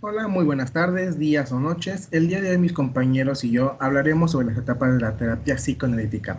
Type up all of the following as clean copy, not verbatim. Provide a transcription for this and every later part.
Hola, muy buenas tardes, días o noches. El día de hoy mis compañeros y yo hablaremos sobre las etapas de la terapia psicoanalítica.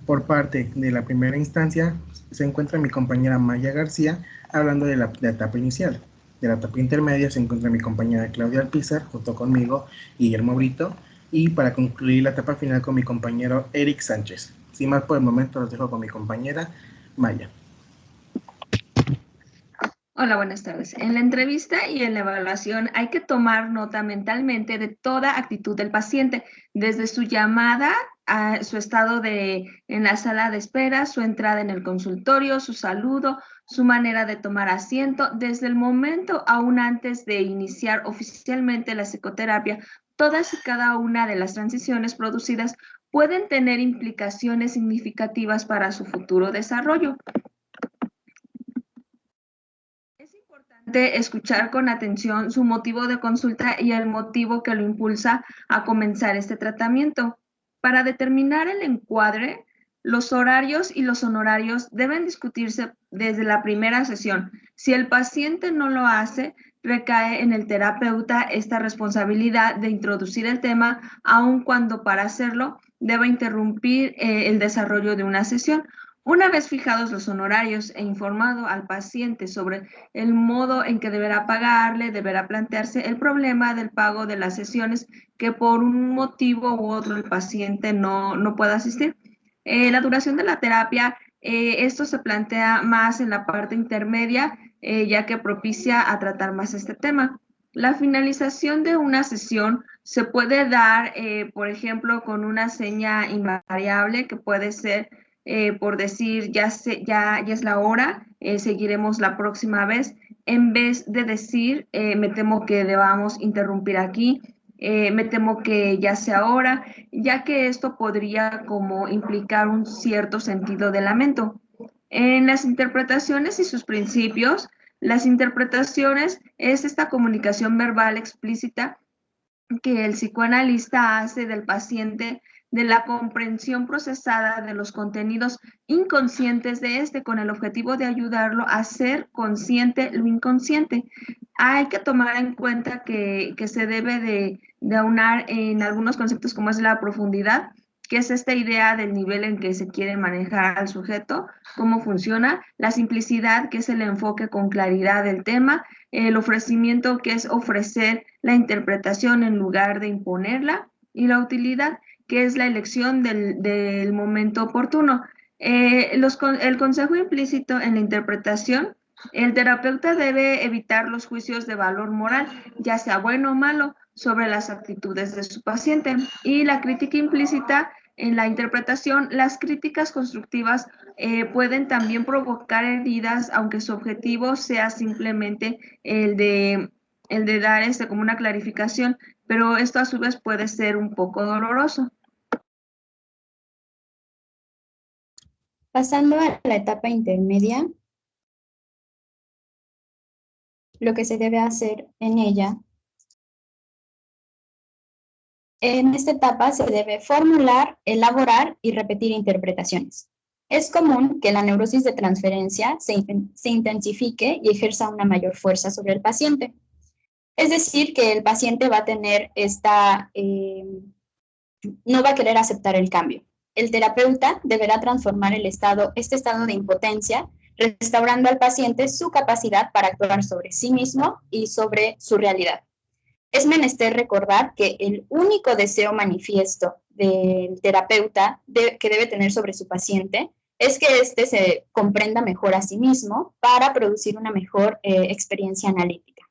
Por parte de la primera instancia se encuentra mi compañera Maya García hablando de la etapa inicial. De la etapa intermedia se encuentra mi compañera Claudia Alpizar junto conmigo, Guillermo Brito, y para concluir la etapa final con mi compañero Eric Sánchez. Sin más por el momento los dejo con mi compañera Maya. Hola, buenas tardes. En la entrevista y en la evaluación hay que tomar nota mentalmente de toda actitud del paciente, desde su llamada a su estado en la sala de espera, su entrada en el consultorio, su saludo, su manera de tomar asiento, desde el momento aún antes de iniciar oficialmente la psicoterapia. Todas y cada una de las transiciones producidas pueden tener implicaciones significativas para su futuro desarrollo. Es importante escuchar con atención su motivo de consulta y el motivo que lo impulsa a comenzar este tratamiento. Para determinar el encuadre, los horarios y los honorarios deben discutirse desde la primera sesión. Si el paciente no lo hace, recae en el terapeuta esta responsabilidad de introducir el tema, aun cuando para hacerlo deba interrumpir el desarrollo de una sesión. Una vez fijados los honorarios e informado al paciente sobre el modo en que deberá pagarle, deberá plantearse el problema del pago de las sesiones que por un motivo u otro el paciente no pueda asistir. La duración de la terapia, esto se plantea más en la parte intermedia, ya que propicia a tratar más este tema. La finalización de una sesión se puede dar, por ejemplo, con una seña invariable que puede ser por decir ya es la hora, seguiremos la próxima vez, en vez de decir me temo que debamos interrumpir aquí, me temo que ya sea hora, ya que esto podría como implicar un cierto sentido de lamento. En las interpretaciones y sus principios, las interpretaciones es esta comunicación verbal explícita que el psicoanalista hace del paciente, de la comprensión procesada de los contenidos inconscientes de este con el objetivo de ayudarlo a ser consciente lo inconsciente. Hay que tomar en cuenta que se debe de aunar en algunos conceptos como es la profundidad, que es esta idea del nivel en que se quiere manejar al sujeto, cómo funciona, la simplicidad, que es el enfoque con claridad del tema, el ofrecimiento, que es ofrecer la interpretación en lugar de imponerla, y la utilidad, que es la elección del momento oportuno. El consejo implícito en la interpretación, el terapeuta debe evitar los juicios de valor moral, ya sea bueno o malo, sobre las actitudes de su paciente. Y la crítica implícita en la interpretación, las críticas constructivas pueden también provocar heridas, aunque su objetivo sea simplemente el de dar como una clarificación, pero esto a su vez puede ser un poco doloroso. Pasando a la etapa intermedia, lo que se debe hacer en ella, en esta etapa se debe formular, elaborar y repetir interpretaciones. Es común que la neurosis de transferencia se intensifique y ejerza una mayor fuerza sobre el paciente. Es decir, que el paciente va a tener no va a querer aceptar el cambio. El terapeuta deberá transformar este estado de impotencia, restaurando al paciente su capacidad para actuar sobre sí mismo y sobre su realidad. Es menester recordar que el único deseo manifiesto del terapeuta que debe tener sobre su paciente es que éste se comprenda mejor a sí mismo para producir una mejor experiencia analítica.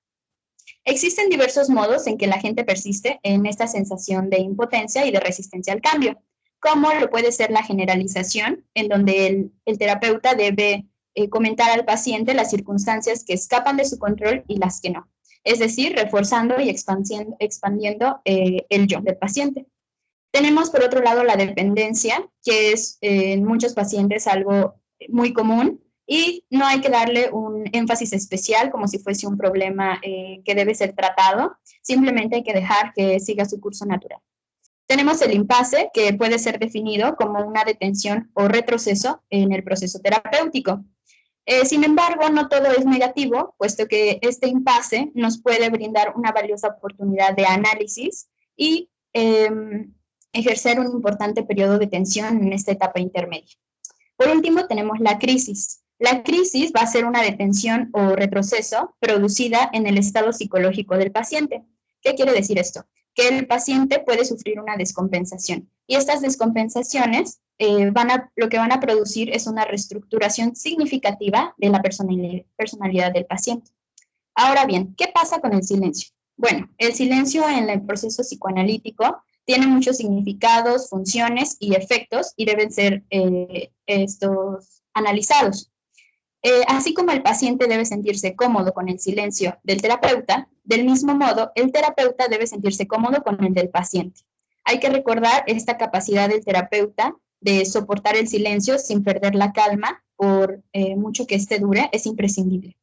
Existen diversos modos en que la gente persiste en esta sensación de impotencia y de resistencia al cambio, como lo puede ser la generalización, en donde el terapeuta debe comentar al paciente las circunstancias que escapan de su control y las que no. Es decir, reforzando y expandiendo el yo del paciente. Tenemos, por otro lado, la dependencia, que es en muchos pacientes algo muy común, y no hay que darle un énfasis especial como si fuese un problema que debe ser tratado, simplemente hay que dejar que siga su curso natural. Tenemos el impasse, que puede ser definido como una detención o retroceso en el proceso terapéutico. Sin embargo, no todo es negativo, puesto que este impasse nos puede brindar una valiosa oportunidad de análisis y ejercer un importante periodo de tensión en esta etapa intermedia. Por último, tenemos la crisis. La crisis va a ser una detención o retroceso producida en el estado psicológico del paciente. ¿Qué quiere decir esto? Que el paciente puede sufrir una descompensación. Y estas descompensaciones lo que van a producir es una reestructuración significativa de la personalidad del paciente. Ahora bien, ¿qué pasa con el silencio? Bueno, el silencio en el proceso psicoanalítico tiene muchos significados, funciones y efectos y deben ser estos analizados. Así como el paciente debe sentirse cómodo con el silencio del terapeuta, del mismo modo, el terapeuta debe sentirse cómodo con el del paciente. Hay que recordar esta capacidad del terapeuta de soportar el silencio sin perder la calma, por mucho que este dure, es imprescindible.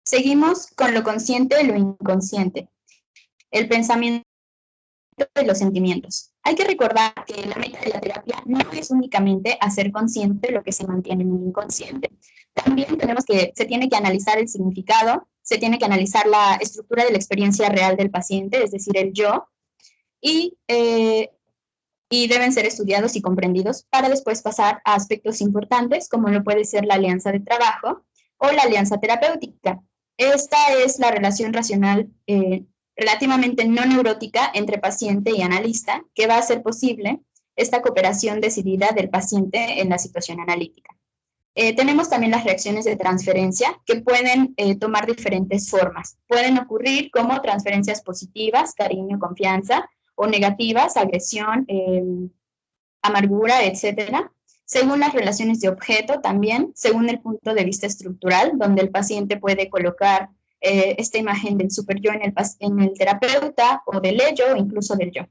Seguimos con lo consciente y lo inconsciente. El pensamiento y los sentimientos. Hay que recordar que la meta de la terapia no es únicamente hacer consciente lo que se mantiene en el inconsciente. También se tiene que analizar el significado, se tiene que analizar la estructura de la experiencia real del paciente, es decir, el yo, y deben ser estudiados y comprendidos para después pasar a aspectos importantes, como lo puede ser la alianza de trabajo o la alianza terapéutica. Esta es la relación racional relativamente no neurótica entre paciente y analista, que va a hacer posible esta cooperación decidida del paciente en la situación analítica. Tenemos también las reacciones de transferencia, que pueden tomar diferentes formas. Pueden ocurrir como transferencias positivas, cariño, confianza, o negativas, agresión, amargura, etc. Según las relaciones de objeto también, según el punto de vista estructural, donde el paciente puede colocar esta imagen del superyo en el terapeuta, o del ello, o incluso del yo.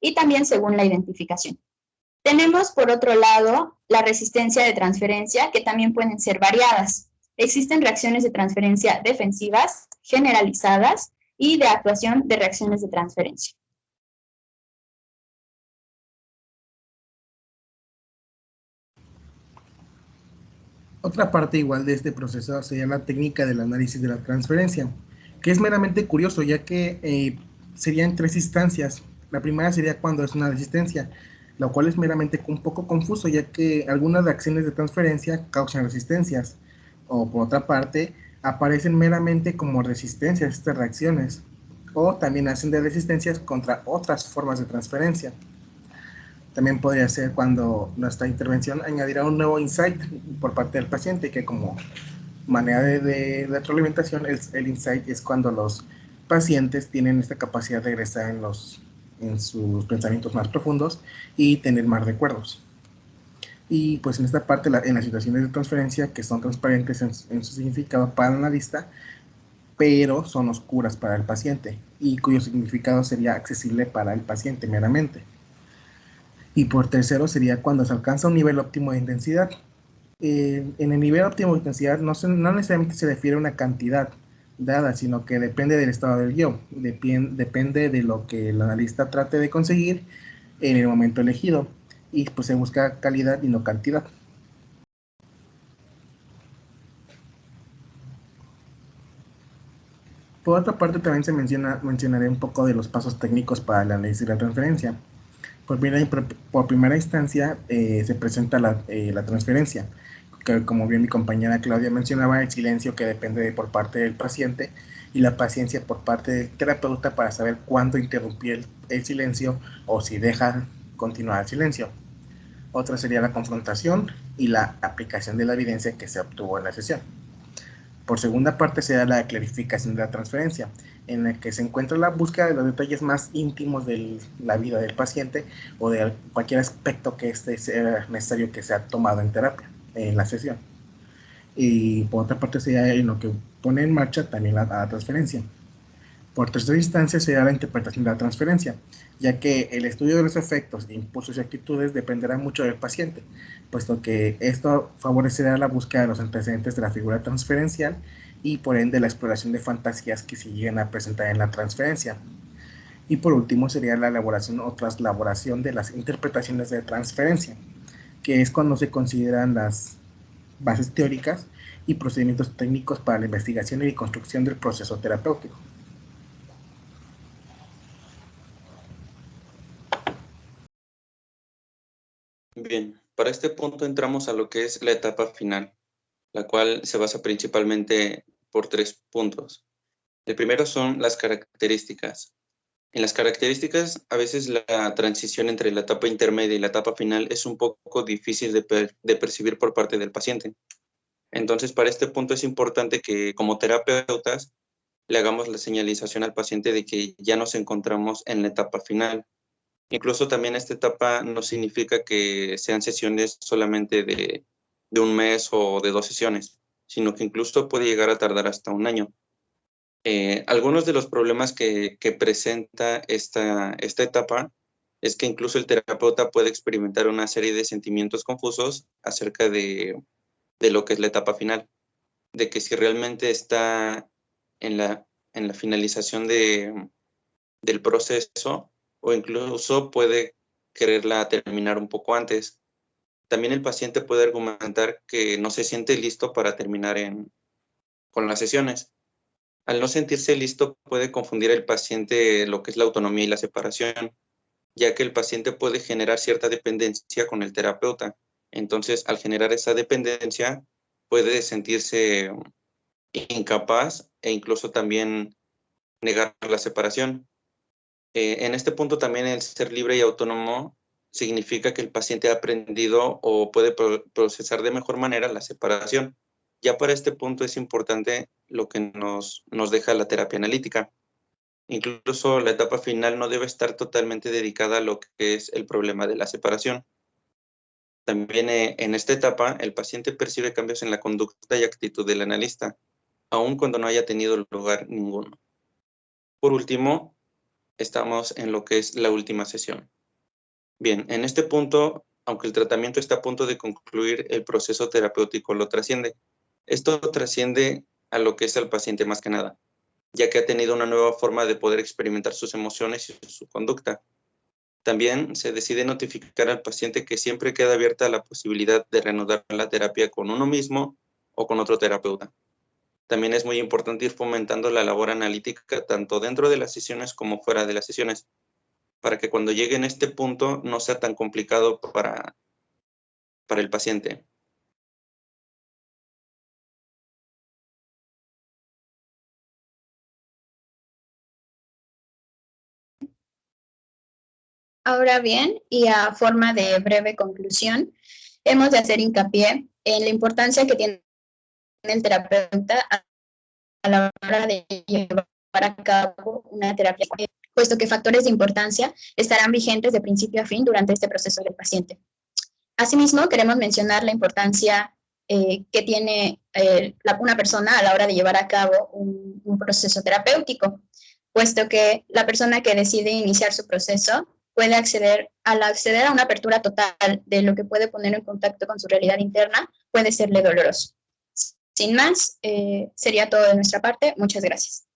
Y también según la identificación. Tenemos, por otro lado, la resistencia de transferencia, que también pueden ser variadas. Existen reacciones de transferencia defensivas, generalizadas, y de actuación de reacciones de transferencia. Otra parte igual de este proceso sería la técnica del análisis de la transferencia, que es meramente curioso, ya que serían 3 instancias. La primera sería cuando es una resistencia, lo cual es meramente un poco confuso, ya que algunas reacciones de transferencia causan resistencias, o por otra parte, aparecen meramente como resistencias estas reacciones, o también hacen de resistencias contra otras formas de transferencia. También podría ser cuando nuestra intervención añadirá un nuevo insight por parte del paciente, que como manera de retroalimentación, el insight es cuando los pacientes tienen esta capacidad de regresar en sus pensamientos más profundos y tener más recuerdos. Y pues en esta parte, en las situaciones de transferencia, que son transparentes en su significado para el analista, pero son oscuras para el paciente, y cuyo significado sería accesible para el paciente meramente. Y por tercero sería cuando se alcanza un nivel óptimo de intensidad. En el nivel óptimo de intensidad no necesariamente se refiere a una cantidad dada, sino que depende del estado del yo, depende de lo que el analista trate de conseguir en el momento elegido, y pues se busca calidad y no cantidad. Por otra parte, también mencionaré un poco de los pasos técnicos para el análisis de la transferencia. Por primera instancia se presenta la transferencia, que como bien mi compañera Claudia mencionaba, el silencio que depende por parte del paciente y la paciencia por parte del terapeuta para saber cuándo interrumpir el silencio o si deja continuar el silencio. Otra sería la confrontación y la aplicación de la evidencia que se obtuvo en la sesión. Por segunda parte sería la clarificación de la transferencia, en la que se encuentra la búsqueda de los detalles más íntimos de la vida del paciente o de cualquier aspecto que sea necesario que sea tomado en terapia, en la sesión. Y por otra parte sería en lo que pone en marcha también la transferencia. Por tercera instancia sería la interpretación de la transferencia, ya que el estudio de los efectos, impulsos y actitudes dependerá mucho del paciente, puesto que esto favorecerá la búsqueda de los antecedentes de la figura transferencial y por ende la exploración de fantasías que se lleguen a presentar en la transferencia. Y por último sería la elaboración o traslaboración de las interpretaciones de transferencia, que es cuando se consideran las bases teóricas y procedimientos técnicos para la investigación y construcción del proceso terapéutico. Bien, para este punto entramos a lo que es la etapa final, la cual se basa principalmente por 3 puntos. El primero son las características. En las características, a veces la transición entre la etapa intermedia y la etapa final es un poco difícil de percibir por parte del paciente. Entonces, para este punto es importante que como terapeutas le hagamos la señalización al paciente de que ya nos encontramos en la etapa final. Incluso también esta etapa no significa que sean sesiones solamente de 1 mes o de 2 sesiones, sino que incluso puede llegar a tardar hasta 1 año. Algunos de los problemas que presenta esta etapa es que incluso el terapeuta puede experimentar una serie de sentimientos confusos acerca de lo que es la etapa final, de que si realmente está en la finalización del proceso o incluso puede quererla terminar un poco antes. También el paciente puede argumentar que no se siente listo para terminar con las sesiones. Al no sentirse listo, puede confundir el paciente lo que es la autonomía y la separación, ya que el paciente puede generar cierta dependencia con el terapeuta. Entonces, al generar esa dependencia, puede sentirse incapaz e incluso también negar la separación. En este punto también el ser libre y autónomo significa que el paciente ha aprendido o puede procesar de mejor manera la separación. Ya para este punto es importante lo que nos deja la terapia analítica. Incluso la etapa final no debe estar totalmente dedicada a lo que es el problema de la separación. También en esta etapa el paciente percibe cambios en la conducta y actitud del analista, aun cuando no haya tenido lugar ninguno. Por último, estamos en lo que es la última sesión. Bien, en este punto, aunque el tratamiento está a punto de concluir, el proceso terapéutico lo trasciende. Esto trasciende a lo que es el paciente más que nada, ya que ha tenido una nueva forma de poder experimentar sus emociones y su conducta. También se decide notificar al paciente que siempre queda abierta la posibilidad de reanudar la terapia con uno mismo o con otro terapeuta. También es muy importante ir fomentando la labor analítica tanto dentro de las sesiones como fuera de las sesiones, para que cuando llegue en este punto no sea tan complicado para el paciente. Ahora bien, y a forma de breve conclusión, hemos de hacer hincapié en la importancia que tiene el terapeuta a la hora de llevar a cabo una terapia, puesto que factores de importancia estarán vigentes de principio a fin durante este proceso del paciente. Asimismo, queremos mencionar la importancia que tiene una persona a la hora de llevar a cabo un proceso terapéutico, puesto que la persona que decide iniciar su proceso puede acceder a una apertura total de lo que puede poner en contacto con su realidad interna, puede serle doloroso. Sin más, sería todo de nuestra parte. Muchas gracias.